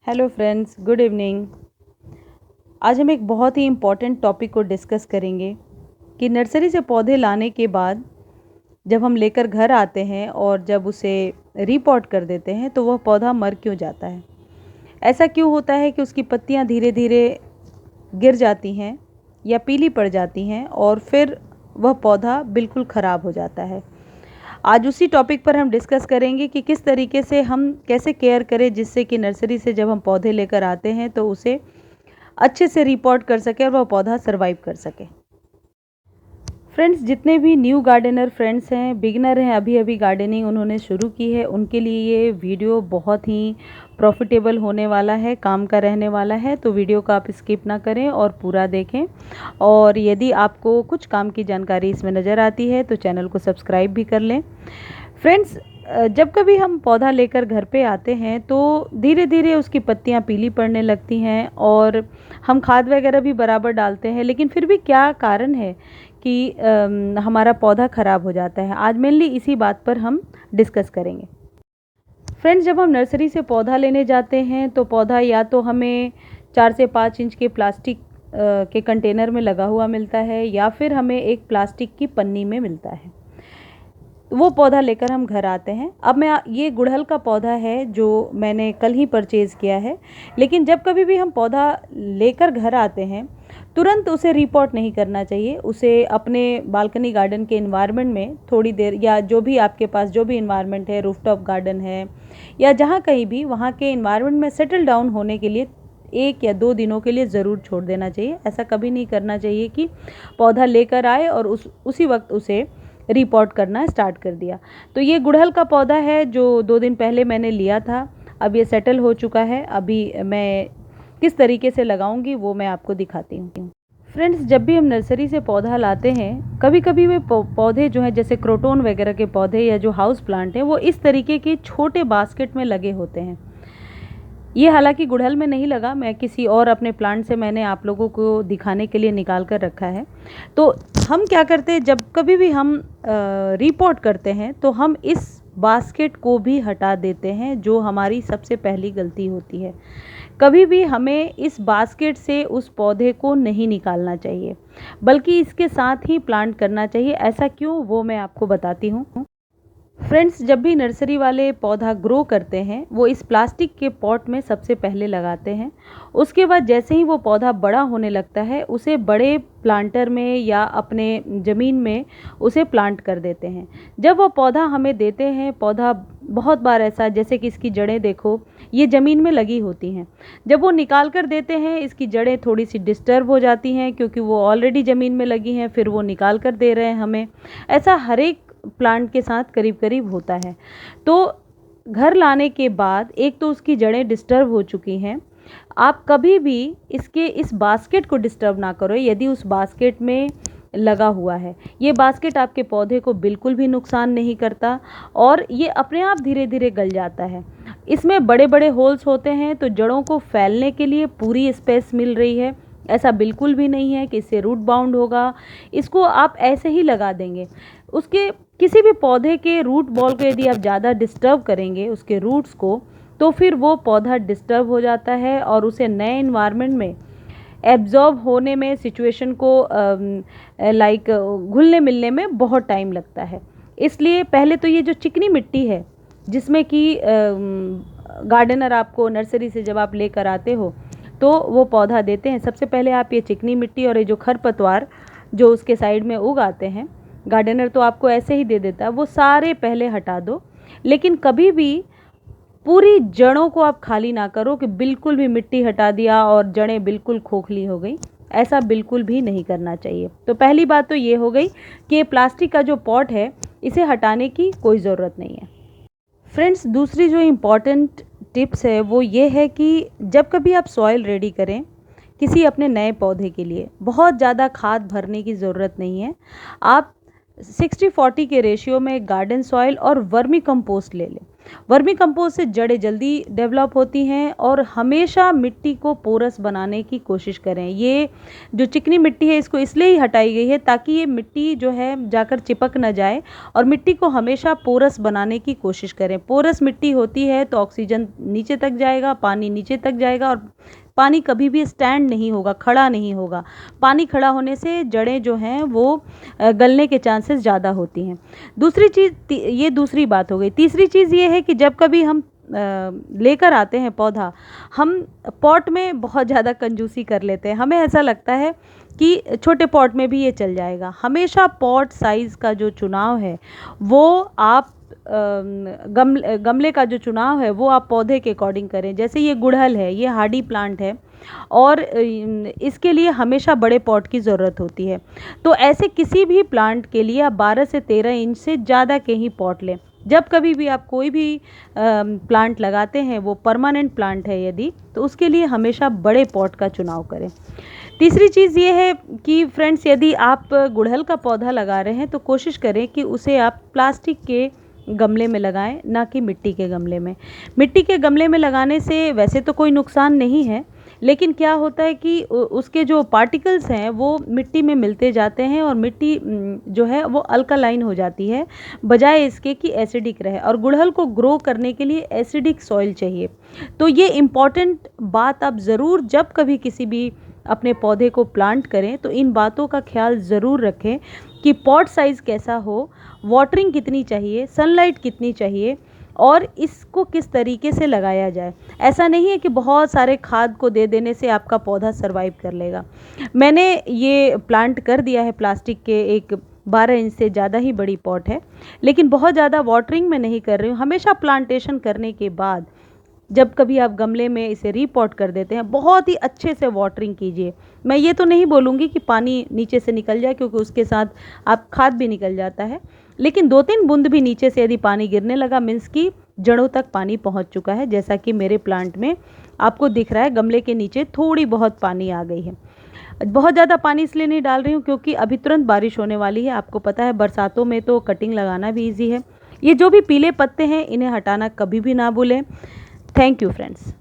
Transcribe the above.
Hello friends, good evening. आज हम एक बहुत ही इम्पॉर्टेंट टॉपिक को डिस्कस करेंगे कि नर्सरी से पौधे लाने के बाद जब हम लेकर घर आते हैं और जब उसे रीपॉट कर देते हैं तो वह पौधा मर क्यों जाता है। ऐसा क्यों होता है कि उसकी पत्तियां धीरे धीरे गिर जाती हैं या पीली पड़ जाती हैं और फिर वह पौधा बिल्कुल ख़राब हो जाता है। आज उसी टॉपिक पर हम डिस्कस करेंगे कि किस तरीके से हम कैसे केयर करें जिससे कि नर्सरी से जब हम पौधे लेकर आते हैं तो उसे अच्छे से रिपोर्ट कर सके और वह पौधा सरवाइव कर सके। फ्रेंड्स, जितने भी न्यू गार्डनर फ्रेंड्स हैं, बिगिनर हैं, अभी अभी गार्डनिंग उन्होंने शुरू की है, उनके लिए ये वीडियो बहुत ही प्रॉफिटेबल होने वाला है, काम का रहने वाला है। तो वीडियो को आप स्किप ना करें और पूरा देखें। और यदि आपको कुछ काम की जानकारी इसमें नज़र आती है तो चैनल को सब्सक्राइब भी कर लें। फ्रेंड्स, जब कभी हम पौधा लेकर घर पे आते हैं तो धीरे धीरे उसकी पत्तियां पीली पड़ने लगती हैं और हम खाद वगैरह भी बराबर डालते हैं, लेकिन फिर भी क्या कारण है कि हमारा पौधा ख़राब हो जाता है। आज मेनली इसी बात पर हम डिस्कस करेंगे। फ्रेंड्स, जब हम नर्सरी से पौधा लेने जाते हैं तो पौधा या तो हमें 4 से 5 इंच के प्लास्टिक के कंटेनर में लगा हुआ मिलता है या फिर हमें एक प्लास्टिक की पन्नी में मिलता है। वो पौधा लेकर हम घर आते हैं। अब ये गुड़हल का पौधा है जो मैंने कल ही परचेज़ किया है, लेकिन जब कभी भी हम पौधा लेकर घर आते हैं तुरंत उसे रीपॉट नहीं करना चाहिए। उसे अपने बालकनी गार्डन के इन्वायरमेंट में थोड़ी देर, या जो भी आपके पास जो भी इन्वायरमेंट है, रूफटॉप गार्डन है या जहाँ कहीं भी, वहाँ के इन्वायरमेंट में सेटल डाउन होने के लिए 1 या 2 दिनों के लिए ज़रूर छोड़ देना चाहिए। ऐसा कभी नहीं करना चाहिए कि पौधा लेकर आए और उसी वक्त उसे रिपोर्ट करना स्टार्ट कर दिया। तो ये गुड़हल का पौधा है जो 2 दिन पहले मैंने लिया था। अब ये सेटल हो चुका है। अभी मैं किस तरीके से लगाऊंगी वो मैं आपको दिखाती हूँ। फ्रेंड्स, जब भी हम नर्सरी से पौधा लाते हैं, कभी कभी वे पौधे जो हैं, जैसे क्रोटोन वगैरह के पौधे या जो हाउस प्लांट हैं, वो इस तरीके के छोटे बास्केट में लगे होते हैं। ये हालांकि गुड़हल में नहीं लगा, मैं किसी और अपने प्लांट से मैंने आप लोगों को दिखाने के लिए निकाल कर रखा है। तो हम क्या करते हैं, जब कभी भी हम रिपोर्ट करते हैं तो हम इस बास्केट को भी हटा देते हैं, जो हमारी सबसे पहली गलती होती है। कभी भी हमें इस बास्केट से उस पौधे को नहीं निकालना चाहिए, बल्कि इसके साथ ही प्लांट करना चाहिए। ऐसा क्यों, वो मैं आपको बताती हूँ। फ्रेंड्स, जब भी नर्सरी वाले पौधा ग्रो करते हैं वो इस प्लास्टिक के पॉट में सबसे पहले लगाते हैं। उसके बाद जैसे ही वो पौधा बड़ा होने लगता है उसे बड़े प्लांटर में या अपने ज़मीन में उसे प्लांट कर देते हैं। जब वो पौधा हमें देते हैं, पौधा बहुत बार ऐसा, जैसे कि इसकी जड़ें देखो, ये ज़मीन में लगी होती हैं। जब वो निकाल कर देते हैं इसकी जड़ें थोड़ी सी डिस्टर्ब हो जाती हैं क्योंकि वो ऑलरेडी ज़मीन में लगी हैं, फिर वो निकाल कर दे रहे हैं हमें। ऐसा हर एक प्लांट के साथ करीब करीब होता है। तो घर लाने के बाद एक तो उसकी जड़ें डिस्टर्ब हो चुकी हैं, आप कभी भी इस बास्केट को डिस्टर्ब ना करो। यदि उस बास्केट में लगा हुआ है, ये बास्केट आपके पौधे को बिल्कुल भी नुकसान नहीं करता और ये अपने आप धीरे धीरे गल जाता है। इसमें बड़े बड़े होल्स होते हैं तो जड़ों को फैलने के लिए पूरी स्पेस मिल रही है। ऐसा बिल्कुल भी नहीं है कि इससे रूट बाउंड होगा। इसको आप ऐसे ही लगा देंगे, उसके किसी भी पौधे के रूट बॉल को यदि आप ज़्यादा डिस्टर्ब करेंगे उसके रूट्स को, तो फिर वो पौधा डिस्टर्ब हो जाता है और उसे नए इन्वायरमेंट में एब्जॉर्ब होने में, सिचुएशन को घुलने मिलने में बहुत टाइम लगता है। इसलिए पहले तो ये जो चिकनी मिट्टी है जिसमें कि गार्डनर आपको नर्सरी से जब आप लेकर आते हो तो वो पौधा देते हैं, सबसे पहले आप ये चिकनी मिट्टी और ये जो खरपतवार जो उसके साइड में उगाते हैं, गार्डनर तो आपको ऐसे ही दे देता है, वो सारे पहले हटा दो। लेकिन कभी भी पूरी जड़ों को आप खाली ना करो कि बिल्कुल भी मिट्टी हटा दिया और जड़ें बिल्कुल खोखली हो गई। ऐसा बिल्कुल भी नहीं करना चाहिए। तो पहली बात तो ये हो गई कि प्लास्टिक का जो पॉट है इसे हटाने की कोई ज़रूरत नहीं है। फ्रेंड्स, दूसरी जो इम्पॉर्टेंट टिप्स है वो ये है कि जब कभी आप सॉइल रेडी करें किसी अपने नए पौधे के लिए, बहुत ज़्यादा खाद भरने की ज़रूरत नहीं है। आप 60-40 के रेशियो में गार्डन सॉइल और वर्मी कंपोस्ट ले लें। वर्मी कंपोस्ट से जड़ें जल्दी डेवलप होती हैं और हमेशा मिट्टी को पोरस बनाने की कोशिश करें। ये जो चिकनी मिट्टी है इसको इसलिए ही हटाई गई है ताकि ये मिट्टी जो है जाकर चिपक न जाए, और मिट्टी को हमेशा पोरस बनाने की कोशिश करें। पोरस मिट्टी होती है तो ऑक्सीजन नीचे तक जाएगा, पानी नीचे तक जाएगा, और पानी कभी भी स्टैंड नहीं होगा, खड़ा नहीं होगा। पानी खड़ा होने से जड़ें जो हैं वो गलने के चांसेस ज़्यादा होती हैं। दूसरी चीज़, ये दूसरी बात हो गई। तीसरी चीज़ ये है कि जब कभी हम लेकर आते हैं पौधा, हम पॉट में बहुत ज़्यादा कंजूसी कर लेते हैं। हमें ऐसा लगता है कि छोटे पॉट में भी ये चल जाएगा। हमेशा पॉट साइज़ का जो चुनाव है वो आप गमले का जो चुनाव है वो आप पौधे के अकॉर्डिंग करें। जैसे ये गुड़हल है, ये हार्डी प्लांट है और इसके लिए हमेशा बड़े पॉट की ज़रूरत होती है। तो ऐसे किसी भी प्लांट के लिए आप 12 से 13 इंच से ज़्यादा के ही पॉट लें। जब कभी भी आप कोई भी प्लांट लगाते हैं, वो परमानेंट प्लांट है यदि, तो उसके लिए हमेशा बड़े पॉट का चुनाव करें। तीसरी चीज़ ये है कि फ्रेंड्स, यदि आप गुड़हल का पौधा लगा रहे हैं तो कोशिश करें कि उसे आप प्लास्टिक के गमले में लगाएं, ना कि मिट्टी के गमले में। मिट्टी के गमले में लगाने से वैसे तो कोई नुकसान नहीं है, लेकिन क्या होता है कि उसके जो पार्टिकल्स हैं वो मिट्टी में मिलते जाते हैं और मिट्टी जो है वो अल्कालाइन हो जाती है, बजाय इसके कि एसिडिक रहे। और गुड़हल को ग्रो करने के लिए एसिडिक सॉइल चाहिए। तो ये इम्पॉर्टेंट बात आप ज़रूर जब कभी किसी भी अपने पौधे को प्लांट करें तो इन बातों का ख्याल ज़रूर रखें कि पॉट साइज़ कैसा हो, वाटरिंग कितनी चाहिए, सनलाइट कितनी चाहिए, और इसको किस तरीके से लगाया जाए। ऐसा नहीं है कि बहुत सारे खाद को दे देने से आपका पौधा सरवाइव कर लेगा। मैंने ये प्लांट कर दिया है प्लास्टिक के एक 12 इंच से ज़्यादा ही बड़ी पॉट है, लेकिन बहुत ज़्यादा वाटरिंग मैं नहीं कर रही हूँ। हमेशा प्लांटेशन करने के बाद जब कभी आप गमले में इसे रीपॉट कर देते हैं, बहुत ही अच्छे से वाटरिंग कीजिए। मैं ये तो नहीं बोलूँगी कि पानी नीचे से निकल जाए, क्योंकि उसके साथ आप खाद भी निकल जाता है, लेकिन 2-3 बूंद भी नीचे से यदि पानी गिरने लगा, मीन्स कि जड़ों तक पानी पहुंच चुका है। जैसा कि मेरे प्लांट में आपको दिख रहा है, गमले के नीचे थोड़ी बहुत पानी आ गई है। बहुत ज़्यादा पानी इसलिए नहीं डाल रही हूँ क्योंकि अभी तुरंत बारिश होने वाली है। आपको पता है बरसातों में तो कटिंग लगाना भी ईजी है। ये जो भी पीले पत्ते हैं इन्हें हटाना कभी भी ना भूलें। Thank you friends.